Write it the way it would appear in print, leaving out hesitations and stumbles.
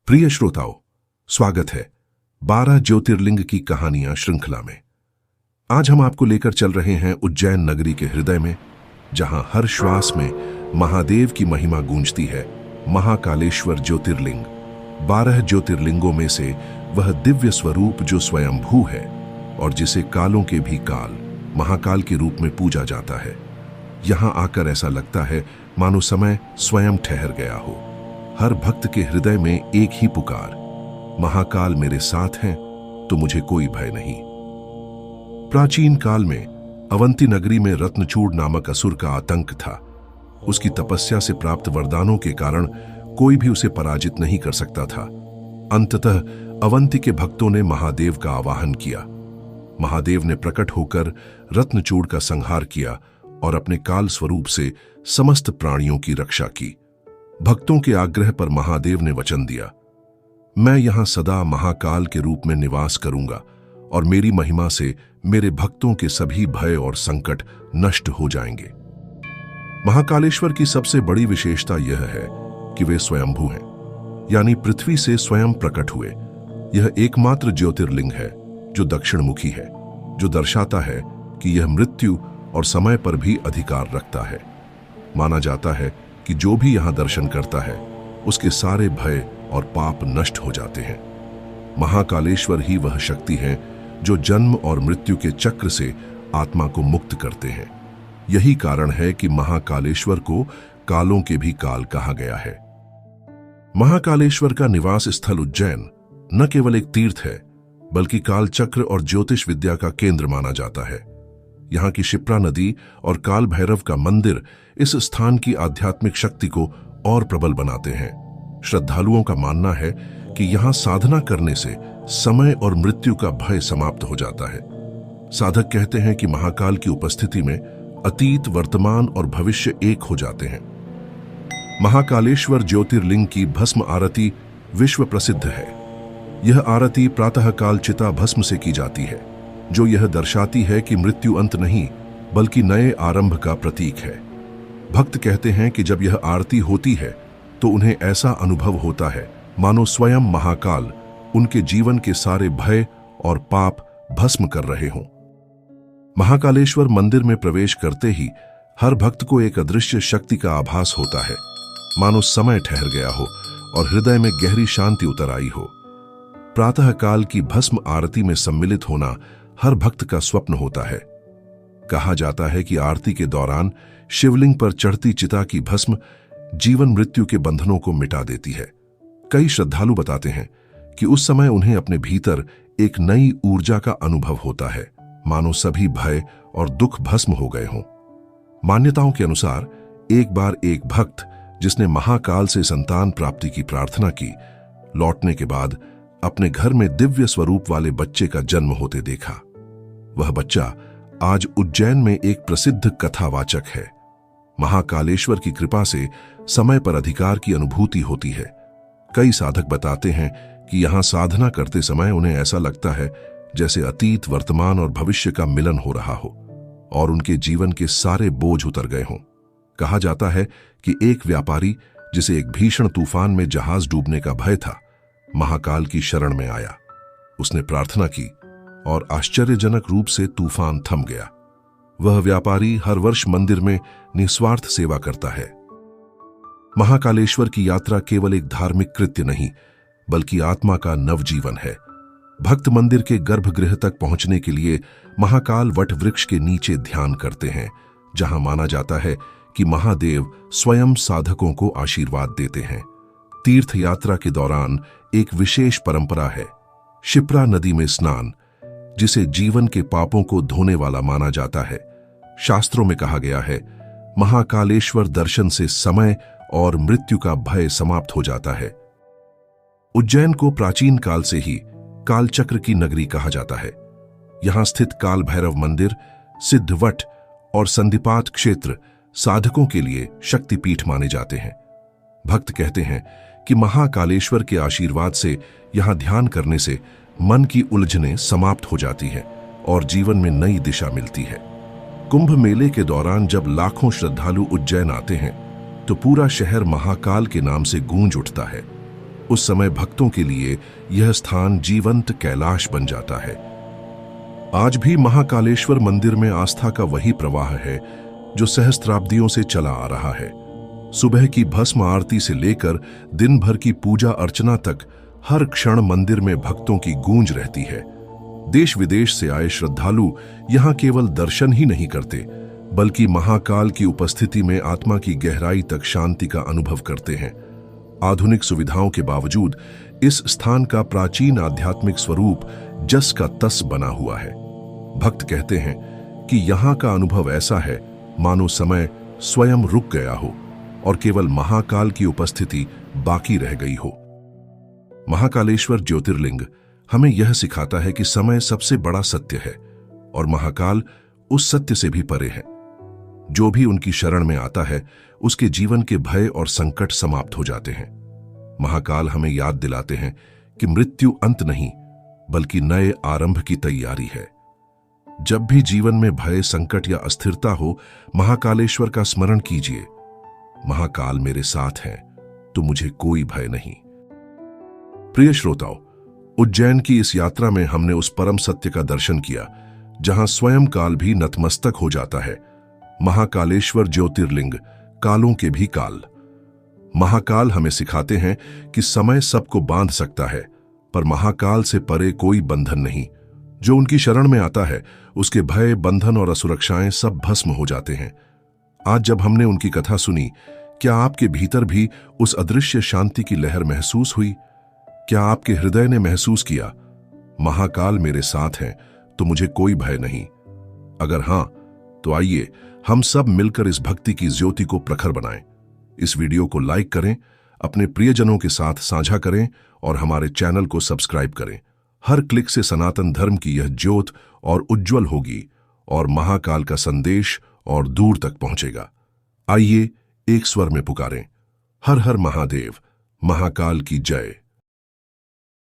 प्रिय श्रोताओं, स्वागत है 12 ज्योतिर्लिंग की कहानियां श्रृंखला में। आज हम आपको लेकर चल रहे हैं उज्जैन नगरी के हृदय में, जहां हर श्वास में महादेव की महिमा गूंजती है। महाकालेश्वर ज्योतिर्लिंग 12 ज्योतिर्लिंगों में से वह दिव्य स्वरूप जो स्वयंभू है और जिसे कालों के भी काल महाकाल के रूप में पूजा जाता है। यहां आकर ऐसा लगता है मानो समय स्वयं ठहर गया हो। हर भक्त के हृदय में एक ही पुकार, महाकाल मेरे साथ हैं तो मुझे कोई भय नहीं। प्राचीन काल में अवंती नगरी में रत्नचूड़ नामक असुर का आतंक था। उसकी तपस्या से प्राप्त वरदानों के कारण कोई भी उसे पराजित नहीं कर सकता था। अंततः अवंती के भक्तों ने महादेव का आवाहन किया। महादेव ने प्रकट होकर रत्नचूड़ का संहार किया और अपने काल स्वरूप से समस्त प्राणियों की रक्षा की। भक्तों के आग्रह पर महादेव ने वचन दिया, मैं यहां सदा महाकाल के रूप में निवास करूंगा और मेरी महिमा से मेरे भक्तों के सभी भय और संकट नष्ट हो जाएंगे। महाकालेश्वर की सबसे बड़ी विशेषता यह है कि वे स्वयंभू हैं, यानी पृथ्वी से स्वयं प्रकट हुए। यह एकमात्र ज्योतिर्लिंग है जो दक्षिणमुखी है, जो दर्शाता है कि यह मृत्यु और समय पर भी अधिकार रखता है। माना जाता है कि जो भी यहां दर्शन करता है उसके सारे भय और पाप नष्ट हो जाते हैं। महाकालेश्वर ही वह शक्ति है जो जन्म और मृत्यु के चक्र से आत्मा को मुक्त करते हैं। यही कारण है कि महाकालेश्वर को कालों के भी काल कहा गया है। महाकालेश्वर का निवास स्थल उज्जैन न केवल एक तीर्थ है, बल्कि काल चक्र और ज्योतिष विद्या का केंद्र माना जाता है। यहाँ की शिप्रा नदी और काल भैरव का मंदिर इस स्थान की आध्यात्मिक शक्ति को और प्रबल बनाते हैं। श्रद्धालुओं का मानना है कि यहाँ साधना करने से समय और मृत्यु का भय समाप्त हो जाता है। साधक कहते हैं कि महाकाल की उपस्थिति में अतीत, वर्तमान और भविष्य एक हो जाते हैं। महाकालेश्वर ज्योतिर्लिंग की भस्म आरती विश्व प्रसिद्ध है। यह आरती प्रातःकाल चिता भस्म से की जाती है, जो यह दर्शाती है कि मृत्यु अंत नहीं बल्कि नए आरंभ का प्रतीक है। भक्त कहते हैं कि जब यह आरती होती है तो उन्हें ऐसा अनुभव होता है मानो स्वयं महाकाल उनके जीवन के सारे भय और पाप भस्म कर रहे हों। महाकालेश्वर मंदिर में प्रवेश करते ही हर भक्त को एक अदृश्य शक्ति का आभास होता है, मानो समय ठहर गया हो और हृदय में गहरी शांति उतर आई हो। प्रातःकाल की भस्म आरती में सम्मिलित होना हर भक्त का स्वप्न होता है। कहा जाता है कि आरती के दौरान शिवलिंग पर चढ़ती चिता की भस्म जीवन मृत्यु के बंधनों को मिटा देती है। कई श्रद्धालु बताते हैं कि उस समय उन्हें अपने भीतर एक नई ऊर्जा का अनुभव होता है, मानो सभी भय और दुख भस्म हो गए हों। मान्यताओं के अनुसार एक बार एक भक्त जिसने महाकाल से संतान प्राप्ति की प्रार्थना की, लौटने के बाद अपने घर में दिव्य स्वरूप वाले बच्चे का जन्म होते देखा। वह बच्चा आज उज्जैन में एक प्रसिद्ध कथावाचक है। महाकालेश्वर की कृपा से समय पर अधिकार की अनुभूति होती है। कई साधक बताते हैं कि यहां साधना करते समय उन्हें ऐसा लगता है जैसे अतीत, वर्तमान और भविष्य का मिलन हो रहा हो और उनके जीवन के सारे बोझ उतर गए हों। कहा जाता है कि एक व्यापारी जिसे एक भीषण तूफान में जहाज डूबने का भय था, महाकाल की शरण में आया। उसने प्रार्थना की और आश्चर्यजनक रूप से तूफान थम गया। वह व्यापारी हर वर्ष मंदिर में निस्वार्थ सेवा करता है। महाकालेश्वर की यात्रा केवल एक धार्मिक कृत्य नहीं, बल्कि आत्मा का नवजीवन है। भक्त मंदिर के गर्भगृह तक पहुंचने के लिए महाकाल वट वृक्ष के नीचे ध्यान करते हैं, जहां माना जाता है कि महादेव स्वयं साधकों को आशीर्वाद देते हैं। तीर्थ यात्रा के दौरान एक विशेष परंपरा है, शिप्रा नदी में स्नान, जिसे जीवन के पापों को धोने वाला माना जाता है। शास्त्रों में कहा गया है, महाकालेश्वर दर्शन से समय और मृत्यु का भय समाप्त हो जाता है। उज्जैन को प्राचीन काल से ही कालचक्र की नगरी कहा जाता है। यहां स्थित काल भैरव मंदिर, सिद्धवट और संधिपात क्षेत्र साधकों के लिए शक्तिपीठ माने जाते हैं। भक्त कहते हैं कि महाकालेश्वर के आशीर्वाद से यहां ध्यान करने से मन की उलझनें समाप्त हो जाती हैं और जीवन में नई दिशा मिलती है। कुंभ मेले के दौरान जब लाखों श्रद्धालु उज्जैन आते हैं तो पूरा शहर महाकाल के नाम से गूंज उठता है। उस समय भक्तों के लिए यह स्थान जीवंत कैलाश बन जाता है। आज भी महाकालेश्वर मंदिर में आस्था का वही प्रवाह है जो सहस्त्राब्दियों से चला आ रहा है। सुबह की भस्म आरती से लेकर दिन भर की पूजा अर्चना तक हर क्षण मंदिर में भक्तों की गूंज रहती है। देश विदेश से आए श्रद्धालु यहाँ केवल दर्शन ही नहीं करते, बल्कि महाकाल की उपस्थिति में आत्मा की गहराई तक शांति का अनुभव करते हैं। आधुनिक सुविधाओं के बावजूद इस स्थान का प्राचीन आध्यात्मिक स्वरूप जस का तस बना हुआ है। भक्त कहते हैं कि यहाँ का अनुभव ऐसा है मानो समय स्वयं रुक गया हो और केवल महाकाल की उपस्थिति बाकी रह गई हो। महाकालेश्वर ज्योतिर्लिंग हमें यह सिखाता है कि समय सबसे बड़ा सत्य है और महाकाल उस सत्य से भी परे है। जो भी उनकी शरण में आता है उसके जीवन के भय और संकट समाप्त हो जाते हैं। महाकाल हमें याद दिलाते हैं कि मृत्यु अंत नहीं, बल्कि नए आरंभ की तैयारी है। जब भी जीवन में भय, संकट या अस्थिरता हो, महाकालेश्वर का स्मरण कीजिए। महाकाल मेरे साथ है तो मुझे कोई भय नहीं। प्रिय श्रोताओ, उज्जैन की इस यात्रा में हमने उस परम सत्य का दर्शन किया जहां स्वयं काल भी नतमस्तक हो जाता है। महाकालेश्वर ज्योतिर्लिंग, कालों के भी काल। महाकाल हमें सिखाते हैं कि समय सबको बांध सकता है, पर महाकाल से परे कोई बंधन नहीं। जो उनकी शरण में आता है उसके भय, बंधन और असुरक्षाएं सब भस्म हो जाते हैं। आज जब हमने उनकी कथा सुनी, क्या आपके भीतर भी उस अदृश्य शांति की लहर महसूस हुई? क्या आपके हृदय ने महसूस किया, महाकाल मेरे साथ हैं तो मुझे कोई भय नहीं? अगर हां, तो आइए हम सब मिलकर इस भक्ति की ज्योति को प्रखर बनाएं। इस वीडियो को लाइक करें, अपने प्रियजनों के साथ साझा करें और हमारे चैनल को सब्सक्राइब करें। हर क्लिक से सनातन धर्म की यह ज्योत और उज्जवल होगी और महाकाल का संदेश और दूर तक पहुंचेगा। आइए एक स्वर में पुकारें, हर हर महादेव, महाकाल की जय।